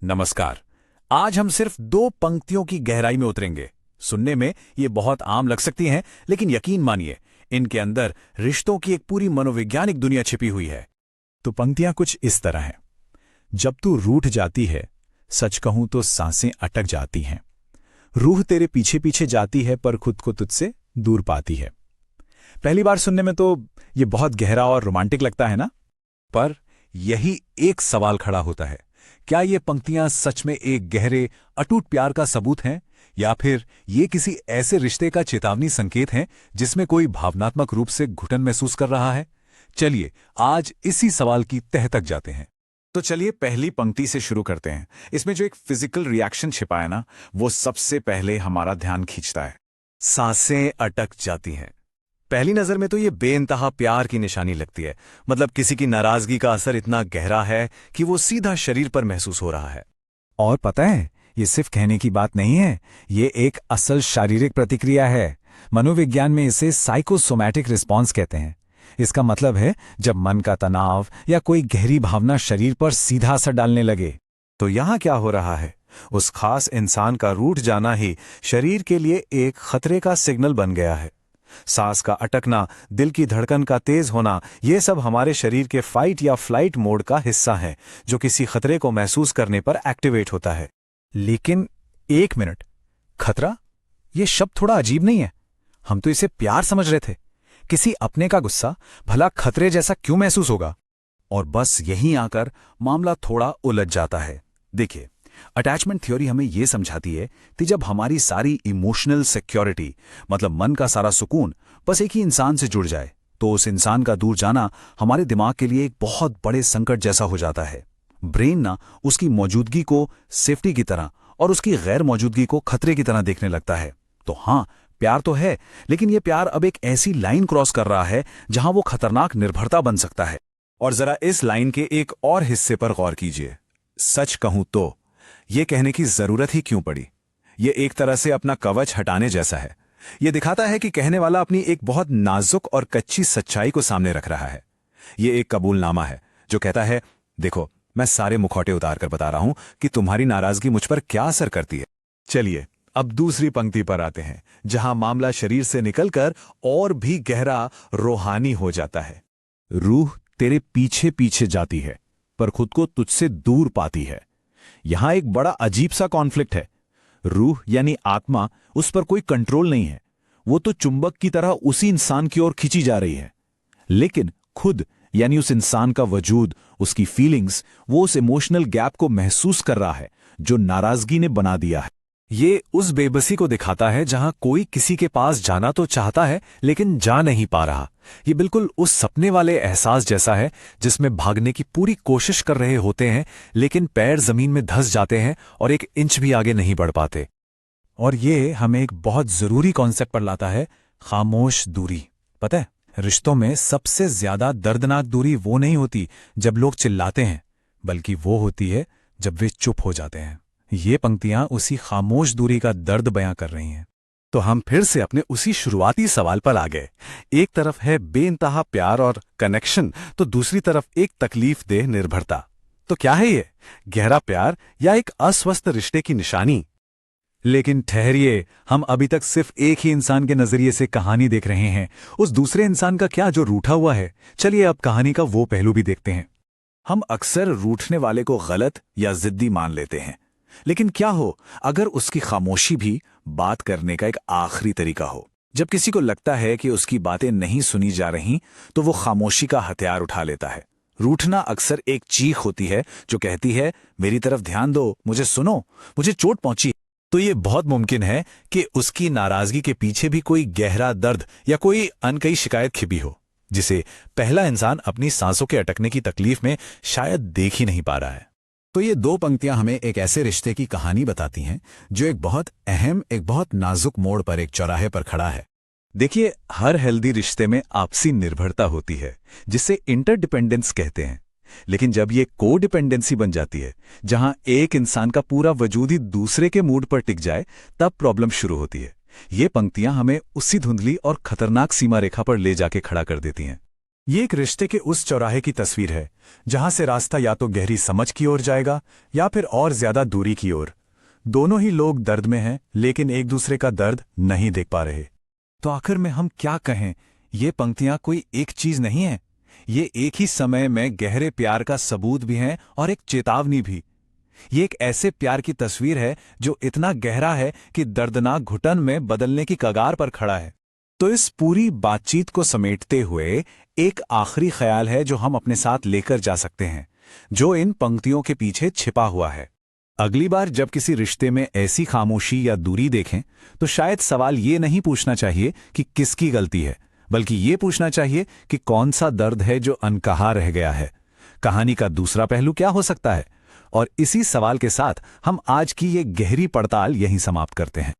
नमस्कार। आज हम सिर्फ दो पंक्तियों की गहराई में उतरेंगे। सुनने में ये बहुत आम लग सकती हैं, लेकिन यकीन मानिए, इनके अंदर रिश्तों की एक पूरी मनोवैज्ञानिक दुनिया छिपी हुई है। तो पंक्तियां कुछ इस तरह हैं। जब तू रूठ जाती है, सच कहूं तो सांसें अटक जाती हैं। रूह तेरे पीछे पीछे जाती है पर खुद को तुझसे दूर पाती है। पहली बार सुनने में तो ये बहुत गहरा और रोमांटिक लगता है ना? पर यही एक सवाल खड़ा होता है, क्या ये पंक्तियां सच में एक गहरे अटूट प्यार का सबूत हैं, या फिर ये किसी ऐसे रिश्ते का चेतावनी संकेत हैं जिसमें कोई भावनात्मक रूप से घुटन महसूस कर रहा है? चलिए आज इसी सवाल की तह तक जाते हैं। तो चलिए पहली पंक्ति से शुरू करते हैं। इसमें जो एक फिजिकल रिएक्शन छिपा है ना, वो सबसे पहले हमारा ध्यान खींचता है। सांसें अटक जाती हैं। पहली नजर में तो ये बेइंतहा प्यार की निशानी लगती है। मतलब किसी की नाराजगी का असर इतना गहरा है कि वो सीधा शरीर पर महसूस हो रहा है। और पता है, ये सिर्फ कहने की बात नहीं है, ये एक असल शारीरिक प्रतिक्रिया है। मनोविज्ञान में इसे साइकोसोमैटिक रिस्पॉन्स कहते हैं। इसका मतलब है जब मन का तनाव या कोई गहरी भावना शरीर पर सीधा असर डालने लगे। तो यहाँ क्या हो रहा है? उस खास इंसान का रूठ जाना ही शरीर के लिए एक खतरे का सिग्नल बन गया है। सांस का अटकना, दिल की धड़कन का तेज होना, ये सब हमारे शरीर के फाइट या फ्लाइट मोड का हिस्सा है, जो किसी खतरे को महसूस करने पर एक्टिवेट होता है। लेकिन एक मिनट, खतरा? ये शब्द थोड़ा अजीब नहीं है? हम तो इसे प्यार समझ रहे थे। किसी अपने का गुस्सा भला खतरे जैसा क्यों महसूस होगा? और बस यहीं आकर मामला थोड़ा उलझ जाता है। देखिए, अटैचमेंट थ्योरी हमें यह समझाती है कि जब हमारी सारी इमोशनल सिक्योरिटी, मतलब मन का सारा सुकून, बस एक ही इंसान से जुड़ जाए, तो उस इंसान का दूर जाना हमारे दिमाग के लिए एक बहुत बड़े संकट जैसा हो जाता है। ब्रेन ना उसकी मौजूदगी को सेफ्टी की तरह और उसकी गैर मौजूदगी को खतरे की तरह देखने लगता है। तो हाँ, प्यार तो है, लेकिन यह प्यार अब एक ऐसी लाइन क्रॉस कर रहा है जहां वो खतरनाक निर्भरता बन सकता है। और जरा इस लाइन के एक और हिस्से पर गौर कीजिए। सच कहूं तो ये कहने की जरूरत ही क्यों पड़ी? ये एक तरह से अपना कवच हटाने जैसा है। ये दिखाता है कि कहने वाला अपनी एक बहुत नाजुक और कच्ची सच्चाई को सामने रख रहा है। ये एक कबूलनामा है जो कहता है, देखो, मैं सारे मुखौटे उतार कर बता रहा हूं कि तुम्हारी नाराजगी मुझ पर क्या असर करती है। चलिए अब दूसरी पंक्ति पर आते हैं, जहां मामला शरीर से निकलकर और भी गहरा रूहानी हो जाता है। रूह तेरे पीछे पीछे जाती है पर खुद को तुझसे दूर पाती है। यहां एक बड़ा अजीब सा कॉन्फ्लिक्ट है। रूह यानी आत्मा, उस पर कोई कंट्रोल नहीं है। वो तो चुंबक की तरह उसी इंसान की ओर खींची जा रही है। लेकिन खुद यानी उस इंसान का वजूद, उसकी फीलिंग्स, वो उस इमोशनल गैप को महसूस कर रहा है जो नाराजगी ने बना दिया है। ये उस बेबसी को दिखाता है जहां कोई किसी के पास जाना तो चाहता है लेकिन जा नहीं पा रहा। ये बिल्कुल उस सपने वाले एहसास जैसा है जिसमें भागने की पूरी कोशिश कर रहे होते हैं, लेकिन पैर जमीन में धंस जाते हैं और एक इंच भी आगे नहीं बढ़ पाते। और ये हमें एक बहुत जरूरी कॉन्सेप्ट पर लाता है, खामोश दूरी। पता है, रिश्तों में सबसे ज्यादा दर्दनाक दूरी वो नहीं होती जब लोग चिल्लाते हैं, बल्कि वो होती है जब वे चुप हो जाते हैं। ये पंक्तियां उसी खामोश दूरी का दर्द बयां कर रही हैं। तो हम फिर से अपने उसी शुरुआती सवाल पर आ गए। एक तरफ है बेइंतहा प्यार और कनेक्शन, तो दूसरी तरफ एक तकलीफदेह निर्भरता। तो क्या है ये, गहरा प्यार या एक अस्वस्थ रिश्ते की निशानी? लेकिन ठहरिए, हम अभी तक सिर्फ एक ही इंसान के नजरिए से कहानी देख रहे हैं। उस दूसरे इंसान का क्या जो रूठा हुआ है? चलिए अब कहानी का वो पहलू भी देखते हैं। हम अक्सर रूठने वाले को गलत या जिद्दी मान लेते हैं, लेकिन क्या हो अगर उसकी खामोशी भी बात करने का एक आखिरी तरीका हो? जब किसी को लगता है कि उसकी बातें नहीं सुनी जा रही, तो वो खामोशी का हथियार उठा लेता है। रूठना अक्सर एक चीख होती है जो कहती है, मेरी तरफ ध्यान दो, मुझे सुनो, मुझे चोट पहुंची। तो ये बहुत मुमकिन है कि उसकी नाराजगी के पीछे भी कोई गहरा दर्द या कोई अनकही शिकायत छिपी हो, जिसे पहला इंसान अपनी सांसों के अटकने की तकलीफ में शायद देख ही नहीं पा रहा है। तो ये दो पंक्तियां हमें एक ऐसे रिश्ते की कहानी बताती हैं जो एक बहुत अहम, एक बहुत नाजुक मोड़ पर, एक चौराहे पर खड़ा है। देखिए, हर हेल्दी रिश्ते में आपसी निर्भरता होती है, जिसे इंटरडिपेंडेंस कहते हैं। लेकिन जब ये को डिपेंडेंसी बन जाती है, जहां एक इंसान का पूरा वजूद ही दूसरे के मूड पर टिक जाए, तब प्रॉब्लम शुरू होती है। ये पंक्तियां हमें उसी धुंधली और खतरनाक सीमा रेखा पर ले जाके खड़ा कर देती हैं। ये एक रिश्ते के उस चौराहे की तस्वीर है जहां से रास्ता या तो गहरी समझ की ओर जाएगा या फिर और ज्यादा दूरी की ओर। दोनों ही लोग दर्द में हैं, लेकिन एक दूसरे का दर्द नहीं देख पा रहे। तो आखिर में हम क्या कहें, ये पंक्तियां कोई एक चीज नहीं है, ये एक ही समय में गहरे प्यार का सबूत भी हैं और एक चेतावनी भी। ये एक ऐसे प्यार की तस्वीर है जो इतना गहरा है कि दर्दनाक घुटन में बदलने की कगार पर खड़ा है। तो इस पूरी बातचीत को समेटते हुए एक आखिरी ख्याल है जो हम अपने साथ लेकर जा सकते हैं, जो इन पंक्तियों के पीछे छिपा हुआ है। अगली बार जब किसी रिश्ते में ऐसी खामोशी या दूरी देखें तो शायद सवाल ये नहीं पूछना चाहिए कि किसकी गलती है, बल्कि ये पूछना चाहिए कि कौन सा दर्द है जो अनकहा रह गया है। कहानी का दूसरा पहलू क्या हो सकता है? और इसी सवाल के साथ हम आज की ये गहरी पड़ताल यहीं समाप्त करते हैं।